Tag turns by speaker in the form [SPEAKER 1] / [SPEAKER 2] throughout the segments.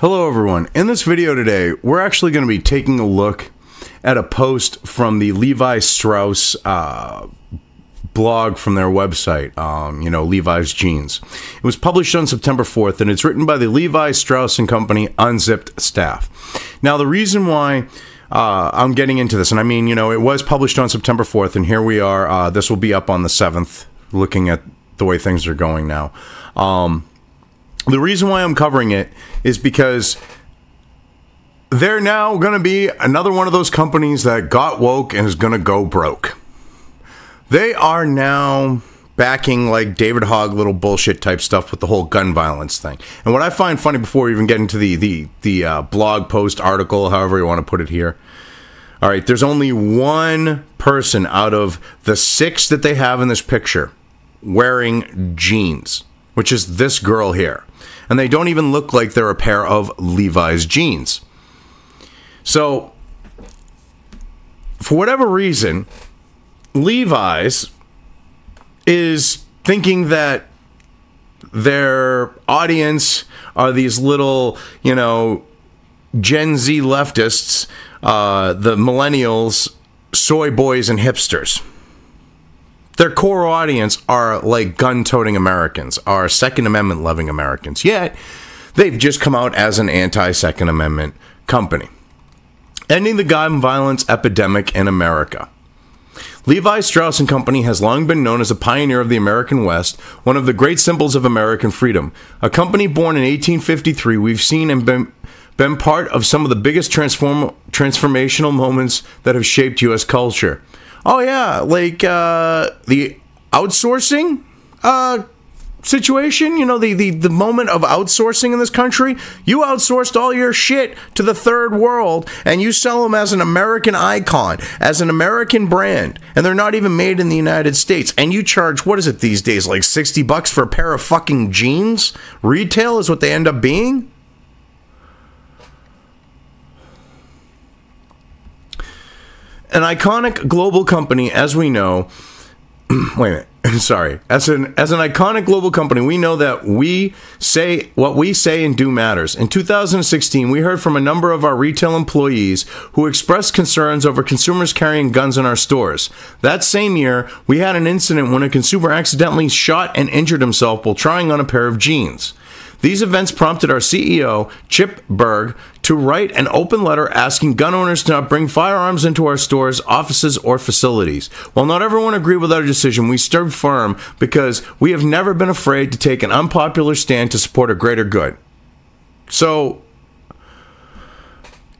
[SPEAKER 1] Hello everyone. In this video today, we're actually going to be taking a look at a post from the Levi Strauss blog from their website, Levi's Jeans. It was published on September 4th, and it's written by the Levi Strauss & Company Unzipped staff. Now, the reason why I'm getting into this, and I mean, it was published on September 4th, and here we are. This will be up on the 7th, looking at the way things are going now. The reason why I'm covering it is because they're now going to be another one of those companies that got woke and is going to go broke. They are now backing like David Hogg little bullshit type stuff with the whole gun violence thing. And what I find funny, before we even get into the blog post, article, however you want to put it here. All right, there's only one person out of the 6 that they have in this picture wearing jeans, which is this girl here. And they don't even look like they're a pair of Levi's jeans. So, for whatever reason, Levi's is thinking that their audience are these little, Gen Z leftists, the millennials, soy boys, and hipsters. Their core audience are like gun-toting Americans, are Second Amendment-loving Americans. Yet, they've just come out as an anti-Second Amendment company, ending the gun violence epidemic in America. Levi Strauss & Company has long been known as a pioneer of the American West, one of the great symbols of American freedom. A company born in 1853, we've seen and been part of some of the biggest transformational moments that have shaped U.S. culture. Oh yeah, like the outsourcing situation, the moment of outsourcing in this country. You outsourced all your shit to the third world, and you sell them as an American icon, as an American brand, and they're not even made in the United States. And you charge, what is it these days, like $60 for a pair of fucking jeans? Retail is what they end up being? An iconic global company, as we know, wait a minute, sorry. As an iconic global company, we know that what we say and do matters. In 2016, we heard from a number of our retail employees who expressed concerns over consumers carrying guns in our stores. That same year, we had an incident when a consumer accidentally shot and injured himself while trying on a pair of jeans. These events prompted our CEO, Chip Berg, to write an open letter asking gun owners to not bring firearms into our stores, offices, or facilities. While not everyone agreed with our decision, we stood firm because we have never been afraid to take an unpopular stand to support a greater good. So,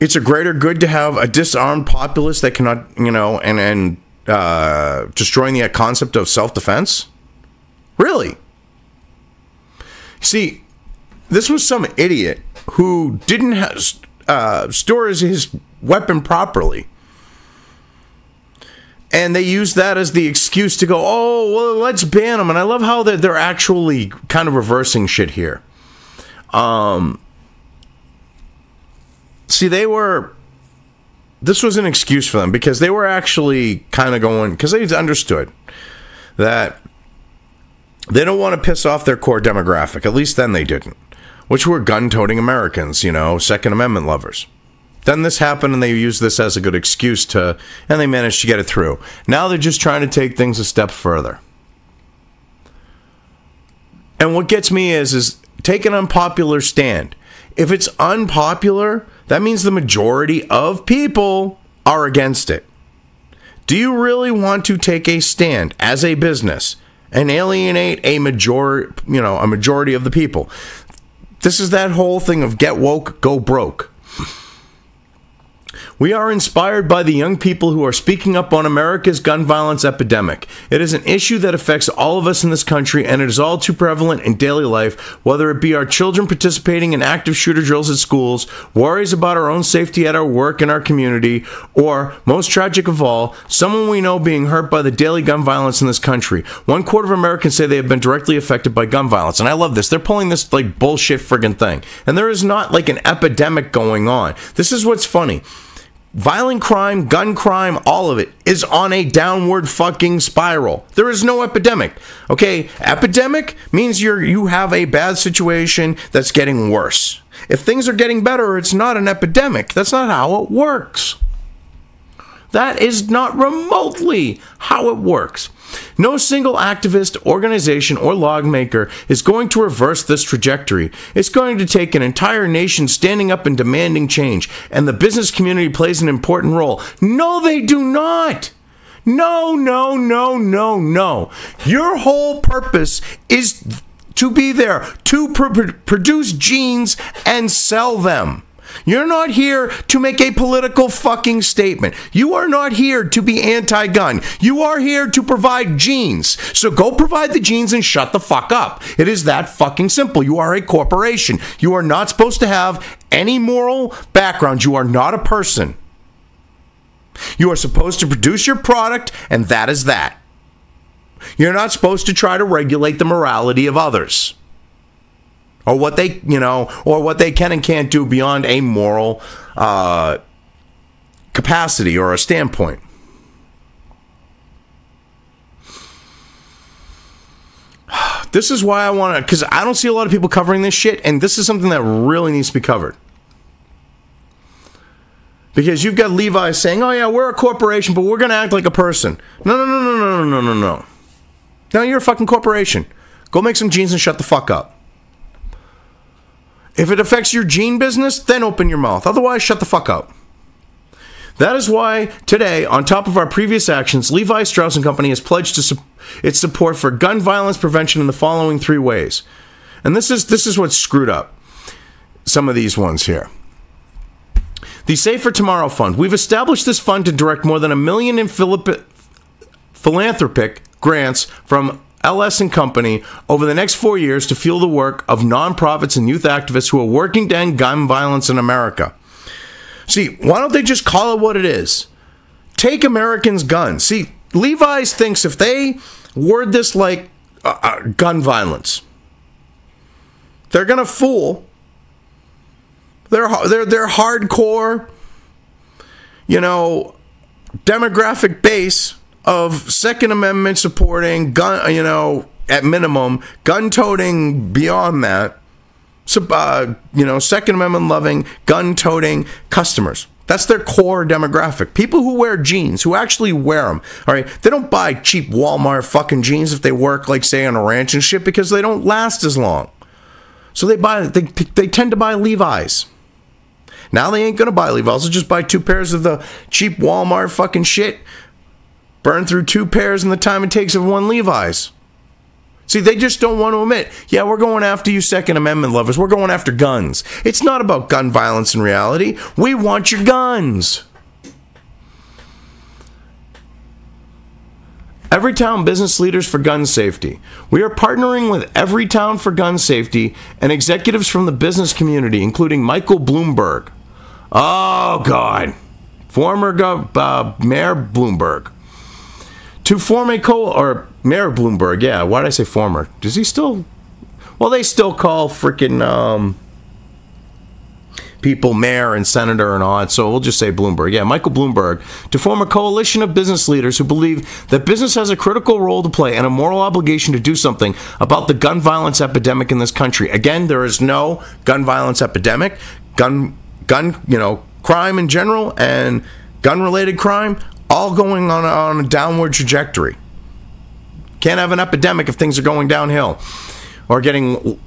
[SPEAKER 1] it's a greater good to have a disarmed populace that cannot, destroying the concept of self-defense? Really? See, this was some idiot who didn't store his weapon properly. And they used that as the excuse to go, oh, well, let's ban them. And I love how they're actually kind of reversing shit here. See, this was an excuse for them because they were actually kind of going, because they understood that they don't want to piss off their core demographic. At least then they didn't. Which were gun-toting Americans, Second Amendment lovers. Then this happened, and they used this as a good excuse and they managed to get it through. Now they're just trying to take things a step further. And what gets me is take an unpopular stand. If it's unpopular, that means the majority of people are against it. Do you really want to take a stand as a business and alienate a majority of the people? This is that whole thing of get woke, go broke. We are inspired by the young people who are speaking up on America's gun violence epidemic. It is an issue that affects all of us in this country, and it is all too prevalent in daily life, whether it be our children participating in active shooter drills at schools, worries about our own safety at our work and our community, or, most tragic of all, someone we know being hurt by the daily gun violence in this country. 1/4 of Americans say they have been directly affected by gun violence, and I love this. They're pulling this like bullshit friggin' thing. And there is not like an epidemic going on. This is what's funny. Violent crime, gun crime, all of it is on a downward fucking spiral. There is no epidemic. Okay, epidemic means you have a bad situation that's getting worse. if things are getting better, it's not an epidemic. That's not how it works. That is not remotely how it works. No single activist, organization, or lawmaker is going to reverse this trajectory. It's going to take an entire nation standing up and demanding change, and the business community plays an important role. No, they do not. No, no, no, no, no. Your whole purpose is to be there, to produce genes and sell them. You're not here to make a political fucking statement. You are not here to be anti-gun. You are here to provide genes. So go provide the genes and shut the fuck up. It is that fucking simple. You are a corporation. You are not supposed to have any moral background. You are not a person. You are supposed to produce your product, and that is that. You're not supposed to try to regulate the morality of others. Or what they, or what they can and can't do beyond a moral capacity or a standpoint. This is why I want to, because I don't see a lot of people covering this shit, and this is something that really needs to be covered. Because you've got Levi saying, oh yeah, we're a corporation, but we're going to act like a person. No, no, no, no, no, no, no, no. No, you're a fucking corporation. Go make some jeans and shut the fuck up. If it affects your gene business, then open your mouth. Otherwise, shut the fuck up. That is why today, on top of our previous actions, Levi Strauss & Company has pledged its support for gun violence prevention in the following 3 ways. And this is what's screwed up. Some of these ones here. The Save for Tomorrow Fund. We've established this fund to direct more than $1 million in philanthropic grants from LS & Company over the next 4 years to fuel the work of nonprofits and youth activists who are working to end gun violence in America. See, why don't they just call it what it is? Take Americans' guns. See, Levi's thinks if they word this like gun violence, they're gonna fool their hardcore, demographic base of Second Amendment supporting gun, at minimum, gun-toting beyond that, Second Amendment loving, gun-toting customers. That's their core demographic. People who wear jeans, who actually wear them. All right, they don't buy cheap Walmart fucking jeans if they work, like, say, on a ranch and shit, because they don't last as long. So they tend to buy Levi's. Now they ain't gonna buy Levi's. They'll just buy 2 pairs of the cheap Walmart fucking shit. Burn through 2 pairs in the time it takes of 1 Levi's. See, they just don't want to admit, yeah, we're going after you Second Amendment lovers. We're going after guns. It's not about gun violence in reality. We want your guns. Everytown Business Leaders for Gun Safety. We are partnering with Everytown for Gun Safety and executives from the business community, including Michael Bloomberg. Oh, God. Former Mayor Bloomberg. To form a Mayor Bloomberg, yeah. Why did I say former? Does he still? Well, they still call freaking people mayor and senator and all that, so we'll just say Bloomberg. Yeah, Michael Bloomberg. To form a coalition of business leaders who believe that business has a critical role to play and a moral obligation to do something about the gun violence epidemic in this country. Again, there is no gun violence epidemic. Gun, crime in general and gun-related crime all going on a downward trajectory. Can't have an epidemic if things are going downhill or getting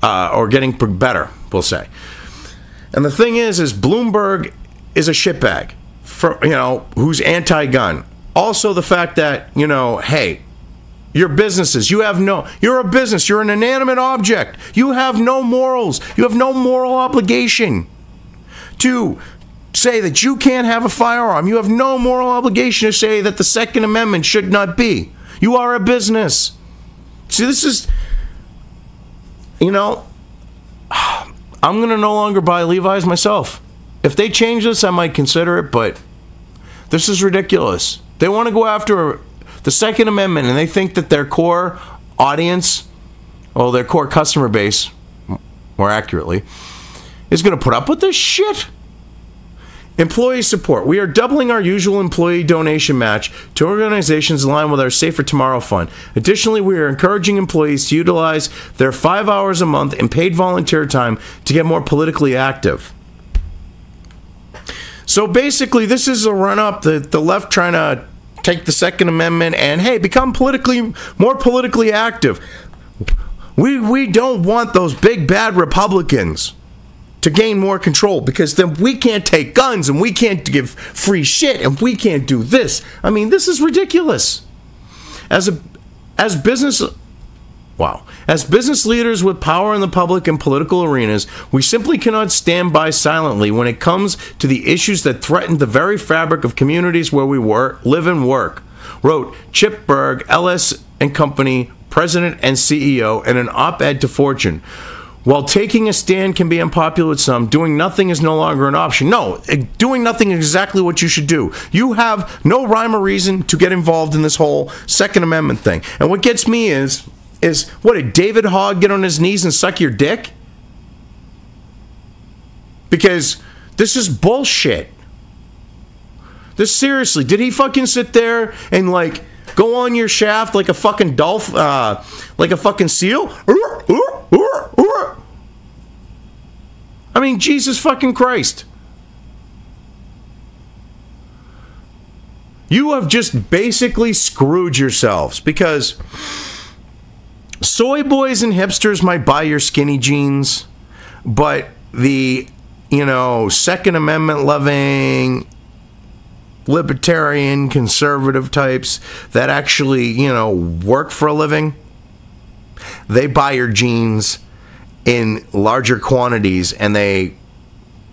[SPEAKER 1] better, we'll say. And the thing is Bloomberg is a shitbag, who's anti-gun. Also the fact that, hey, your businesses, you're a business, you're an inanimate object. You have no morals. You have no moral obligation to say that you can't have a firearm. You have no moral obligation to say that the Second Amendment should not be. You are a business. See, this is, I'm going to no longer buy Levi's myself. If they change this, I might consider it, but this is ridiculous. They want to go after the Second Amendment, and they think that their core audience, their core customer base, more accurately, is going to put up with this shit. Employee support. We are doubling our usual employee donation match to organizations in line with our Safer Tomorrow Fund. Additionally, we are encouraging employees to utilize their 5 hours a month in paid volunteer time to get more politically active. So basically, this is a run-up, the left trying to take the Second Amendment and, hey, become more politically active. We don't want those big, bad Republicans to gain more control, because then we can't take guns and we can't give free shit and we can't do this. I mean, this is ridiculous. As business leaders with power in the public and political arenas, we simply cannot stand by silently when it comes to the issues that threaten the very fabric of communities where we live and work, wrote Chip Berg, LS & Company president and CEO, in an op-ed to Fortune. While taking a stand can be unpopular with some, doing nothing is no longer an option. No, doing nothing is exactly what you should do. You have no rhyme or reason to get involved in this whole Second Amendment thing. And what gets me is what, did David Hogg get on his knees and suck your dick? Because this is bullshit. This, seriously, did he fucking sit there and, like, go on your shaft like a fucking like a fucking seal? I mean, Jesus fucking Christ. You have just basically screwed yourselves, because soy boys and hipsters might buy your skinny jeans, but the, Second Amendment loving, libertarian, conservative types that actually, work for a living, they buy your jeans in larger quantities and they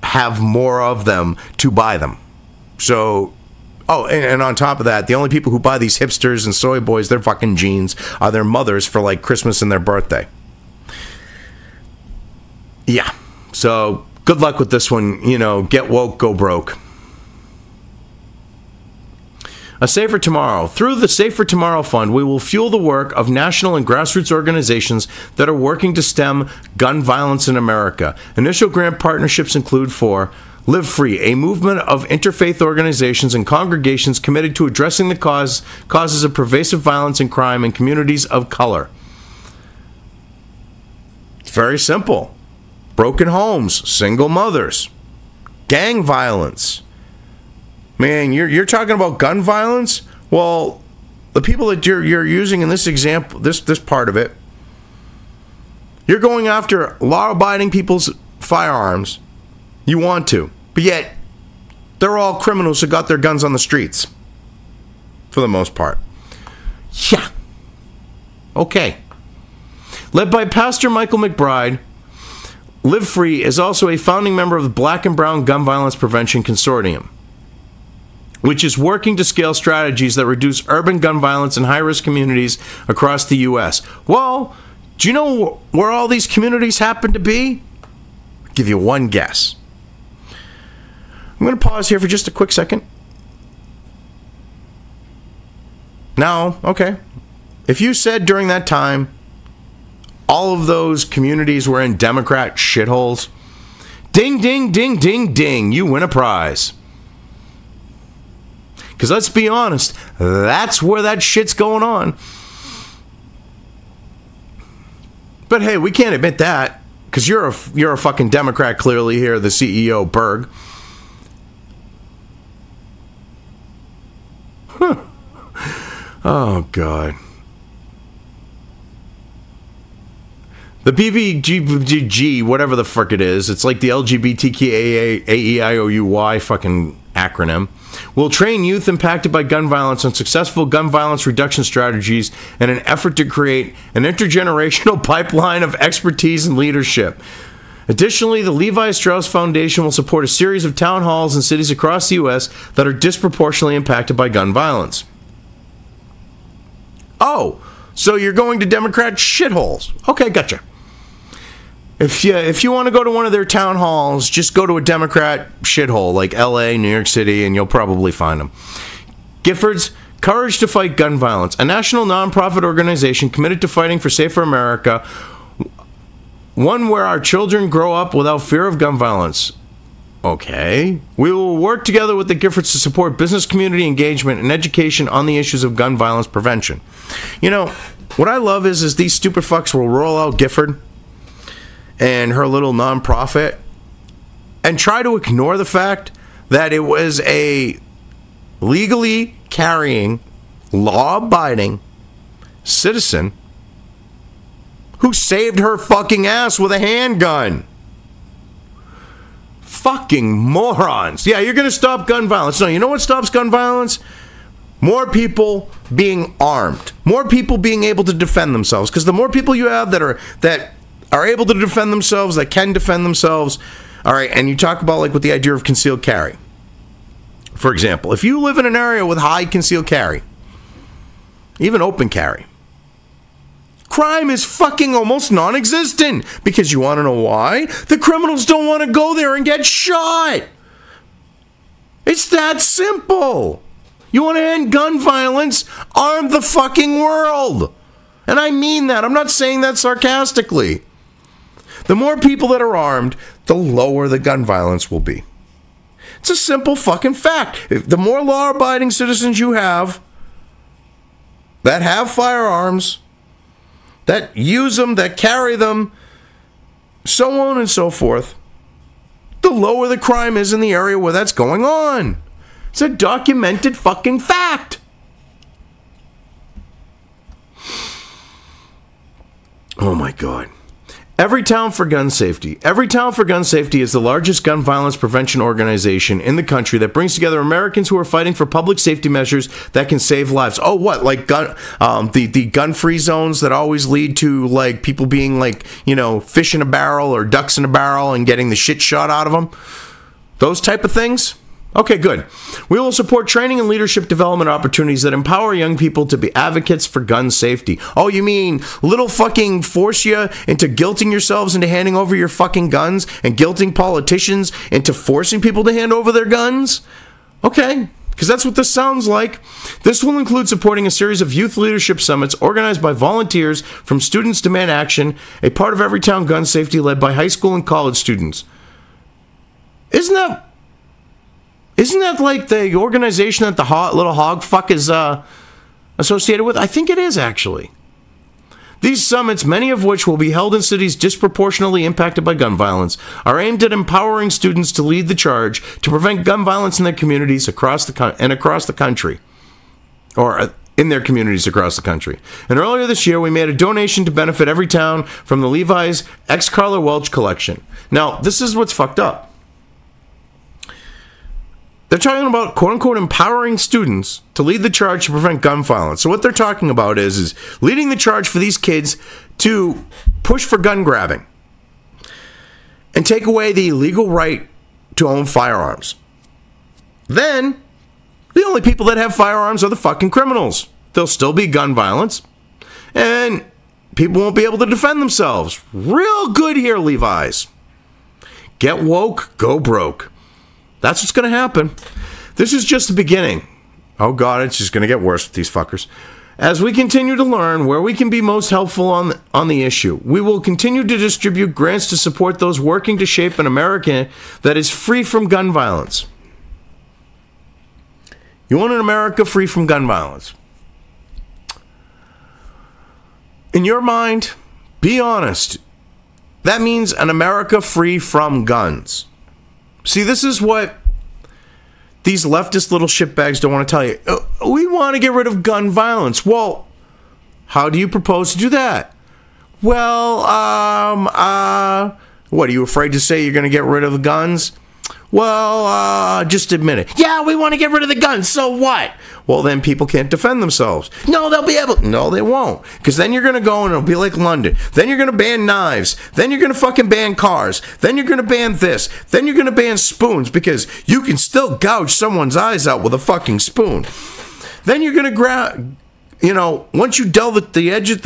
[SPEAKER 1] have more of them to buy them. So, and on top of that, the only people who buy these hipsters and soy boys, their fucking jeans, are their mothers for, like, Christmas and their birthday. Yeah. So, good luck with this one. Get woke, go broke. A Safer Tomorrow. Through the Safer Tomorrow Fund, we will fuel the work of national and grassroots organizations that are working to stem gun violence in America. Initial grant partnerships include for Live Free, a movement of interfaith organizations and congregations committed to addressing the causes of pervasive violence and crime in communities of color. It's very simple. Broken homes, single mothers, gang violence. Man, you're talking about gun violence? Well, the people that you're using in this example, this part of it, you're going after law-abiding people's firearms. You want to, but yet they're all criminals who got their guns on the streets, for the most part. Yeah. Okay. Led by Pastor Michael McBride, Live Free is also a founding member of the Black and Brown Gun Violence Prevention Consortium, which is working to scale strategies that reduce urban gun violence in high-risk communities across the U.S. Well, do you know where all these communities happen to be? I'll give you one guess. I'm going to pause here for just a quick second. Now, okay, if you said during that time all of those communities were in Democrat shitholes, ding, ding, ding, ding, ding, you win a prize. Because let's be honest, that's where that shit's going on. But hey, we can't admit that, because you're a fucking Democrat clearly here, the CEO, Berg. Huh. Oh, God. The BBGG, whatever the frick it is, it's like the LGBTQAEIOUY fucking acronym, will train youth impacted by gun violence on successful gun violence reduction strategies in an effort to create an intergenerational pipeline of expertise and leadership. Additionally, the Levi Strauss Foundation will support a series of town halls in cities across the U.S. that are disproportionately impacted by gun violence. Oh, so you're going to Democrat shitholes. Okay, gotcha. If you want to go to one of their town halls, just go to a Democrat shithole like L.A., New York City, and you'll probably find them. Giffords, Courage to Fight Gun Violence, a national nonprofit organization committed to fighting for safer America, one where our children grow up without fear of gun violence. Okay. We will work together with the Giffords to support business community engagement and education on the issues of gun violence prevention. You know, what I love is these stupid fucks will roll out Gifford and her little nonprofit and try to ignore the fact that it was a legally carrying, law-abiding citizen who saved her fucking ass with a handgun. Fucking morons. Yeah, you're going to stop gun violence. No, you know what stops gun violence? More people being armed. More people being able to defend themselves. Because the more people you have that are able to defend themselves, that can defend themselves, all right, and you talk about like with the idea of concealed carry. For example, if you live in an area with high concealed carry, even open carry, crime is fucking almost non-existent. Because you want to know why? The criminals don't want to go there and get shot. It's that simple. You want to end gun violence? Arm the fucking world. And I mean that. I'm not saying that sarcastically. The more people that are armed, the lower the gun violence will be. It's a simple fucking fact. The more law-abiding citizens you have that have firearms, that use them, that carry them, so on and so forth, the lower the crime is in the area where that's going on. It's a documented fucking fact. Oh my God. Everytown for Gun Safety. Everytown for Gun Safety is the largest gun violence prevention organization in the country that brings together Americans who are fighting for public safety measures that can save lives. Oh, what? Like the gun-free zones that always lead to like people being like, you know, fish in a barrel or ducks in a barrel and getting the shit shot out of them? Those type of things? Okay, good. We will support training and leadership development opportunities that empower young people to be advocates for gun safety. Oh, you mean little fucking force you into guilting yourselves into handing over your fucking guns and guilting politicians into forcing people to hand over their guns? Okay, because that's what this sounds like. This will include supporting a series of youth leadership summits organized by volunteers from Students Demand Action, a part of Everytown Gun Safety led by high school and college students. Isn't that like the organization that the little hog fuck is associated with? I think it is, actually. These summits, many of which will be held in cities disproportionately impacted by gun violence, are aimed at empowering students to lead the charge to prevent gun violence in their communities across the country. Or in their communities across the country. And earlier this year, we made a donation to benefit Everytown from the Levi's X. Carla Welch collection. Now, this is what's fucked up. They're talking about, quote-unquote, empowering students to lead the charge to prevent gun violence. So what they're talking about is leading the charge for these kids to push for gun grabbing and take away the legal right to own firearms. Then, the only people that have firearms are the fucking criminals. There'll still be gun violence, and people won't be able to defend themselves. Real good here, Levi's. Get woke, go broke. That's what's going to happen. This is just the beginning. Oh, God, it's just going to get worse with these fuckers. As we continue to learn where we can be most helpful on the issue, we will continue to distribute grants to support those working to shape an America that is free from gun violence. You want an America free from gun violence? In your mind, be honest. That means an America free from guns. See, this is what these leftist little shitbags don't want to tell you. We want to get rid of gun violence. Well, how do you propose to do that? Well, what, are you afraid to say you're going to get rid of the guns? Well, just admit it. Yeah, we want to get rid of the guns, so what? Well, then people can't defend themselves. No, they'll be able... No, they won't. Because then you're going to go and it'll be like London. Then you're going to ban knives. Then you're going to fucking ban cars. Then you're going to ban this. Then you're going to ban spoons because you can still gouge someone's eyes out with a fucking spoon. Then you're going to grab... You know, once you delve the edges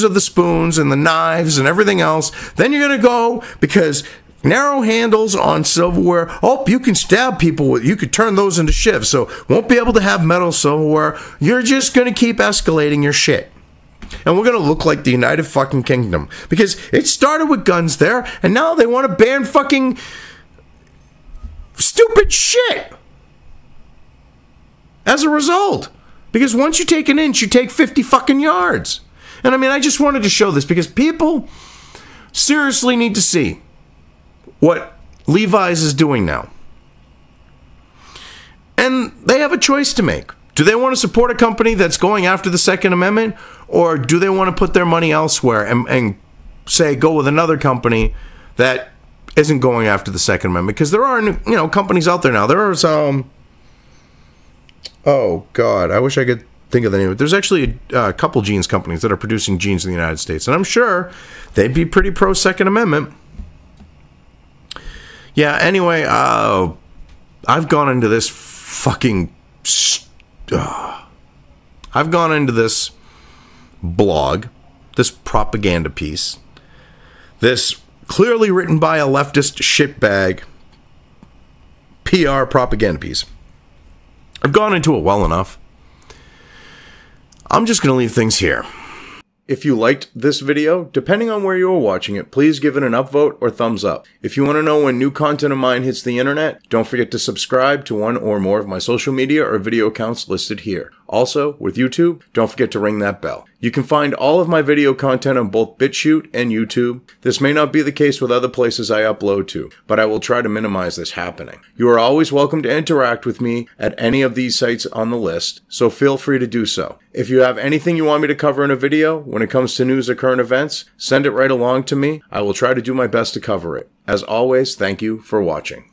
[SPEAKER 1] of the spoons and the knives and everything else, then you're going to go because... narrow handles on silverware. Oh, you can stab people with, you could turn those into shivs, so won't be able to have metal silverware. You're just going to keep escalating your shit. And we're going to look like the United fucking Kingdom. Because it started with guns there, and now they want to ban fucking stupid shit as a result. Because once you take an inch, you take 50 fucking yards. And I mean, I just wanted to show this because people seriously need to see what Levi's is doing now. And they have a choice to make. Do they want to support a company that's going after the Second Amendment? Or do they want to put their money elsewhere and say, go with another company that isn't going after the Second Amendment? Because there are, companies out there now. There are some... Oh, God, I wish I could think of the name. There's actually a couple jeans companies that are producing jeans in the United States, and I'm sure they'd be pretty pro-Second Amendment. Yeah, anyway, I've gone into this fucking... I've gone into this blog, this propaganda piece, this clearly written by a leftist shitbag PR propaganda piece. I've gone into it well enough. I'm just going to leave things here. If you liked this video, depending on where you are watching it, please give it an upvote or thumbs up. If you want to know when new content of mine hits the internet, don't forget to subscribe to one or more of my social media or video accounts listed here. Also, with YouTube, don't forget to ring that bell. You can find all of my video content on both BitChute and YouTube. This may not be the case with other places I upload to, but I will try to minimize this happening. You are always welcome to interact with me at any of these sites on the list, so feel free to do so. If you have anything you want me to cover in a video, when it comes to news or current events, send it right along to me. I will try to do my best to cover it. As always, thank you for watching.